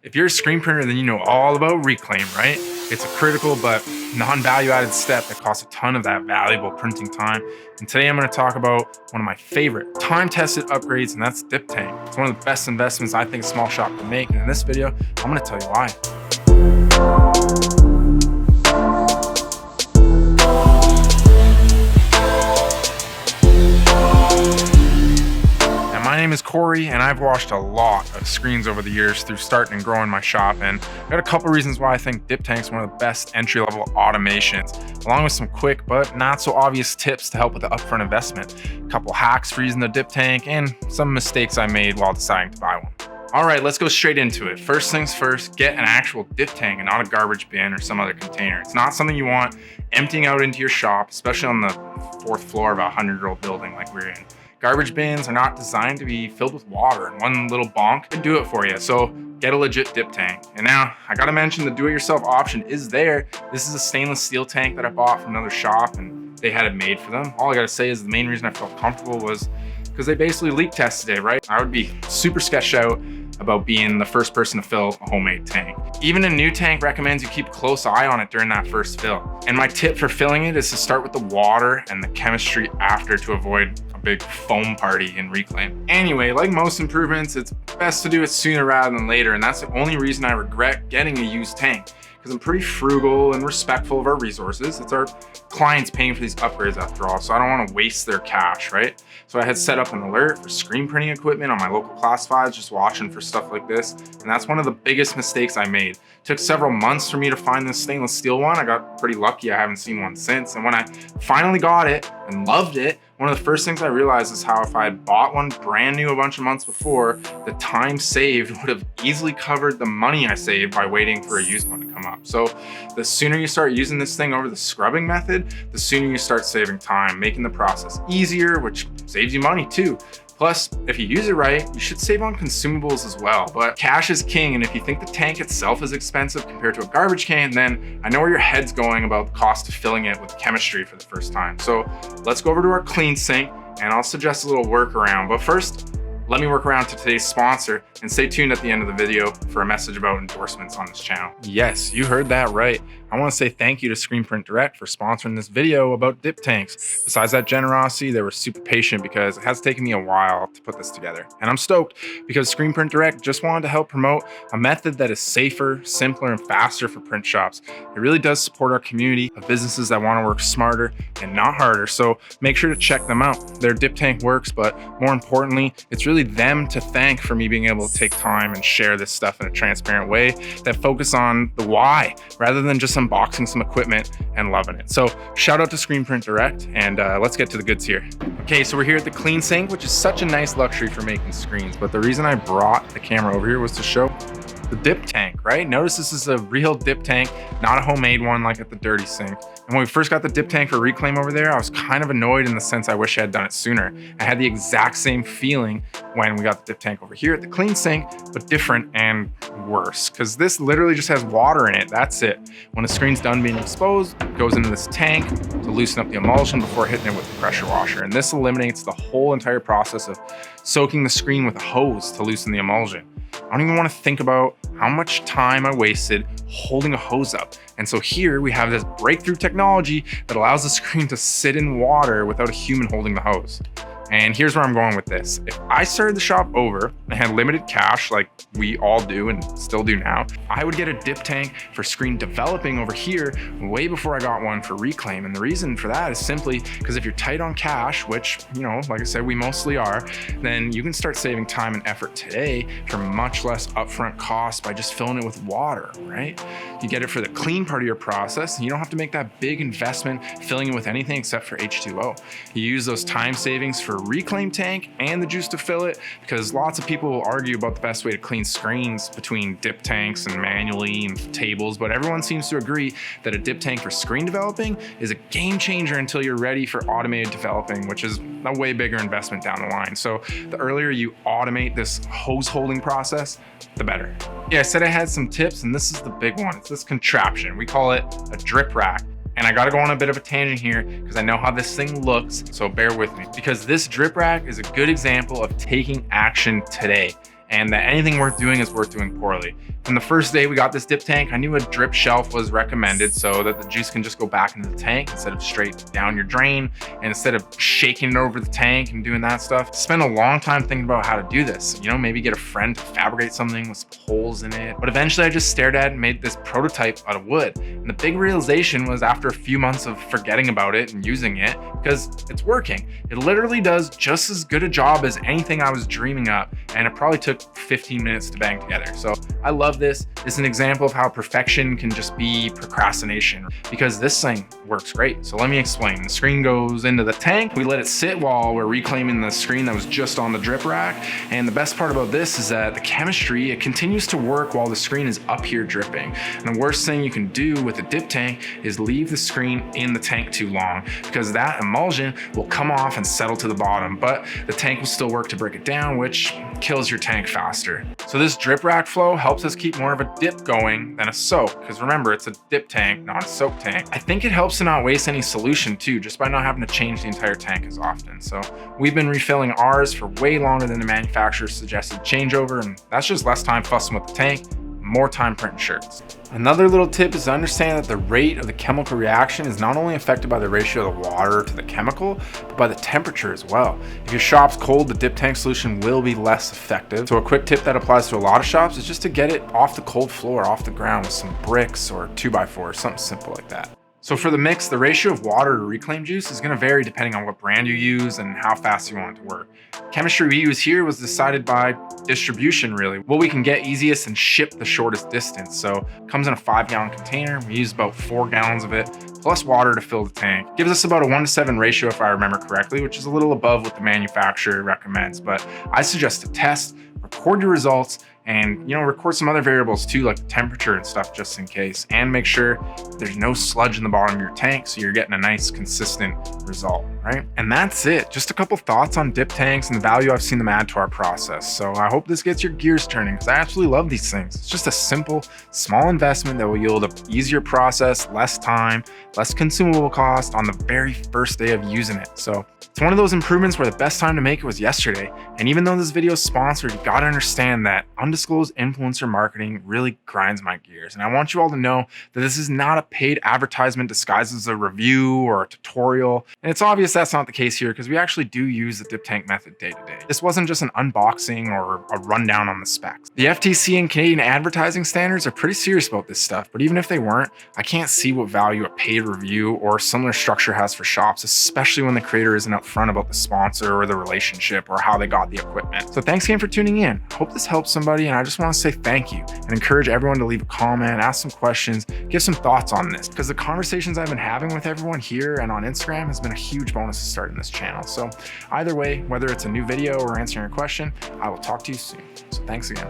If you're a screen printer, then you know all about reclaim, right? It's a critical but non-value added step that costs a ton of that valuable printing time. And today I'm going to talk about one of my favorite time-tested upgrades, and that's dip tank. It's one of the best investments I think a small shop can make. And in this video, I'm going to tell you why. My name is Corey, and I've watched a lot of screens over the years through starting and growing my shop, and I've got a couple reasons why I think dip tank's one of the best entry-level automations, along with some quick but not so obvious tips to help with the upfront investment, a couple hacks for using the dip tank, and some mistakes I made while deciding to buy one. All right, let's go straight into it. First things first, get an actual dip tank and not a garbage bin or some other container. It's not something you want emptying out into your shop, especially on the 4th floor of a 100-year-old building like we're in. Garbage bins are not designed to be filled with water, and one little bonk can do it for you. So get a legit dip tank. And now I gotta mention the do-it-yourself option is there. This is a stainless steel tank that I bought from another shop, and they had it made for them. All I gotta say is the main reason I felt comfortable was because they basically leak tested it, right? I would be super sketched out about being the first person to fill a homemade tank. Even a new tank recommends you keep a close eye on it during that first fill. And my tip for filling it is to start with the water and the chemistry after to avoid a big foam party in reclaim. Anyway, like most improvements, it's best to do it sooner rather than later, and that's the only reason I regret getting a used tank, because I'm pretty frugal and respectful of our resources. It's our clients paying for these upgrades after all, so I don't want to waste their cash, right? So I had set up an alert for screen printing equipment on my local classifieds, just watching for stuff like this, and that's one of the biggest mistakes I made. It took several months for me to find this stainless steel one. I got pretty lucky, I haven't seen one since, and when I finally got it and loved it, one of the first things I realized is how if I had bought one brand new a bunch of months before, the time saved would have easily covered the money I saved by waiting for a used one to come up. So the sooner you start using this thing over the scrubbing method, the sooner you start saving time, making the process easier, which saves you money too. Plus, if you use it right, you should save on consumables as well. But cash is king, and if you think the tank itself is expensive compared to a garbage can, then I know where your head's going about the cost of filling it with chemistry for the first time. So let's go over to our clean sink, and I'll suggest a little workaround. But first, let me work around to today's sponsor, and stay tuned at the end of the video for a message about endorsements on this channel. Yes, you heard that right. I want to say thank you to Screenprint Direct for sponsoring this video about dip tanks. Besides that generosity, they were super patient because it has taken me a while to put this together. And I'm stoked because Screenprint Direct just wanted to help promote a method that is safer, simpler, and faster for print shops. It really does support our community of businesses that want to work smarter and not harder. So make sure to check them out. Their dip tank works, but more importantly, it's really them to thank for me being able to take time and share this stuff in a transparent way that focus on the why rather than just unboxing some equipment and loving it. So shout out to Screenprint Direct, and let's get to the goods here. Okay, so we're here at the clean sink, which is such a nice luxury for making screens, but the reason I brought the camera over here was to show the dip tank, right? Notice this is a real dip tank, not a homemade one like at the dirty sink. And when we first got the dip tank for reclaim over there, I was kind of annoyed in the sense I wish I had done it sooner. I had the exact same feeling when we got the dip tank over here at the clean sink, but different and worse, because this literally just has water in it. That's it. When the screen's done being exposed, it goes into this tank to loosen up the emulsion before hitting it with the pressure washer. And this eliminates the whole entire process of soaking the screen with a hose to loosen the emulsion. I don't even want to think about how much time I wasted holding a hose up. And so here we have this breakthrough technology that allows the screen to sit in water without a human holding the hose. And here's where I'm going with this. If I started the shop over and had limited cash like we all do and still do now, I would get a dip tank for screen developing over here way before I got one for reclaim. And the reason for that is simply because if you're tight on cash, which, you know, like I said, we mostly are, then you can start saving time and effort today for much less upfront cost by just filling it with water, right? You get it for the clean part of your process, and you don't have to make that big investment filling it with anything except for H2O. You use those time savings for reclaim tank and the juice to fill it, because lots of people will argue about the best way to clean screens between dip tanks and manually and tables, but everyone seems to agree that a dip tank for screen developing is a game changer until you're ready for automated developing, which is a way bigger investment down the line. So the earlier you automate this hose holding process, the better. Yeah, I said I had some tips, and this is the big one. It's this contraption. We call it a drip rack. And I gotta go on a bit of a tangent here because I know how this thing looks, so bear with me. Because this drip rack is a good example of taking action today. and that anything worth doing is worth doing poorly. From the first day we got this dip tank, I knew a drip shelf was recommended so that the juice can just go back into the tank instead of straight down your drain, and instead of shaking it over the tank and doing that stuff. Spent a long time thinking about how to do this, you know, maybe get a friend to fabricate something with some holes in it. But eventually I just stared at and made this prototype out of wood. And the big realization was after a few months of forgetting about it and using it, because it's working. It literally does just as good a job as anything I was dreaming up, and it probably took 15 minutes to bang together. So I love this. It's an example of how perfection can just be procrastination, because this thing works great. So let me explain. The screen goes into the tank. We let it sit while we're reclaiming the screen that was just on the drip rack. And the best part about this is that the chemistry, it continues to work while the screen is up here dripping. And the worst thing you can do with a dip tank is leave the screen in the tank too long, because that emulsion will come off and settle to the bottom, but the tank will still work to break it down, which kills your tank faster. So this drip rack flow helps us keep more of a dip going than a soak, because remember, it's a dip tank, not a soak tank. I think it helps to not waste any solution too, just by not having to change the entire tank as often. So we've been refilling ours for way longer than the manufacturer's suggested changeover, and that's just less time fussing with the tank, more time printing shirts. Another little tip is to understand that the rate of the chemical reaction is not only affected by the ratio of the water to the chemical, but by the temperature as well. If your shop's cold, the dip tank solution will be less effective. So a quick tip that applies to a lot of shops is just to get it off the cold floor, off the ground with some bricks or 2x4, something simple like that. So for the mix, the ratio of water to reclaim juice is going to vary depending on what brand you use and how fast you want it to work. Chemistry we use here was decided by distribution, really. What we can get easiest and ship the shortest distance. So it comes in a 5-gallon container. We use about 4 gallons of it, plus water to fill the tank. Gives us about a 1:7 ratio if I remember correctly, which is a little above what the manufacturer recommends. But I suggest to test, record your results, and record some other variables too, like the temperature and stuff, just in case, and make sure there's no sludge in the bottom of your tank so you're getting a nice consistent result, right? And that's it. Just a couple thoughts on dip tanks and the value I've seen them add to our process. So I hope this gets your gears turning, because I absolutely love these things. It's just a simple, small investment that will yield an easier process, less time, less consumable cost on the very first day of using it. So it's one of those improvements where the best time to make it was yesterday. And even though this video is sponsored, you gotta understand that undisclosed influencer marketing really grinds my gears. And I want you all to know that this is not a paid advertisement disguised as a review or a tutorial. And it's obvious that's not the case here, because we actually do use the dip tank method day to day. This wasn't just an unboxing or a rundown on the specs. The FTC and Canadian advertising standards are pretty serious about this stuff, but even if they weren't, I can't see what value a paid review or similar structure has for shops, especially when the creator isn't upfront about the sponsor or the relationship or how they got the equipment. So thanks again for tuning in. Hope this helps somebody, and I just want to say thank you and encourage everyone to leave a comment, ask some questions, give some thoughts on this, because the conversations I've been having with everyone here and on Instagram has been a huge bonus to starting this channel. So either way, whether it's a new video or answering a question, I will talk to you soon. So thanks again.